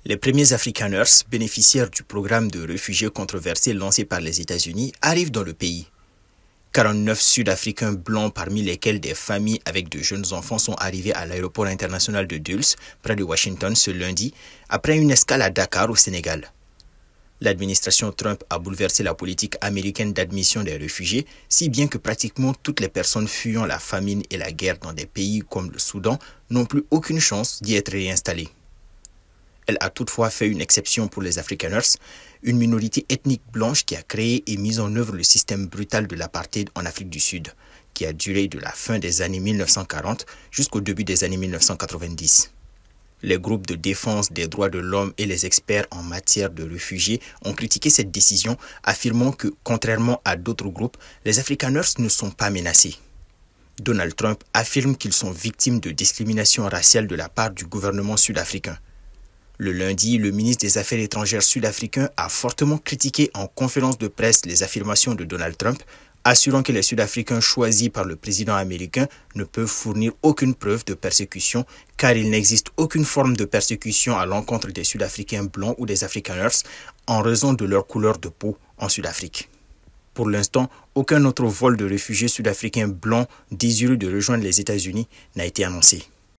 Les premiers Afrikaners, bénéficiaires du programme de réfugiés controversé lancé par les États-Unis, arrivent dans le pays. 49 Sud-Africains blancs, parmi lesquels des familles avec de jeunes enfants, sont arrivés à l'aéroport international de Dulles, près de Washington, ce lundi, après une escale à Dakar, au Sénégal. L'administration Trump a bouleversé la politique américaine d'admission des réfugiés, si bien que pratiquement toutes les personnes fuyant la famine et la guerre dans des pays comme le Soudan n'ont plus aucune chance d'y être réinstallées. Elle a toutefois fait une exception pour les Afrikaners, une minorité ethnique blanche qui a créé et mis en œuvre le système brutal de l'apartheid en Afrique du Sud, qui a duré de la fin des années 1940 jusqu'au début des années 1990. Les groupes de défense des droits de l'homme et les experts en matière de réfugiés ont critiqué cette décision, affirmant que, contrairement à d'autres groupes, les Afrikaners ne sont pas menacés. Donald Trump affirme qu'ils sont victimes de discrimination raciale de la part du gouvernement sud-africain. Le lundi, le ministre des Affaires étrangères sud-africain a fortement critiqué en conférence de presse les affirmations de Donald Trump, assurant que les Sud-Africains choisis par le président américain ne peuvent fournir aucune preuve de persécution, car il n'existe aucune forme de persécution à l'encontre des Sud-Africains blancs ou des Afrikaners en raison de leur couleur de peau en Sud-Afrique. Pour l'instant, aucun autre vol de réfugiés sud-africains blancs désireux de rejoindre les États-Unis n'a été annoncé.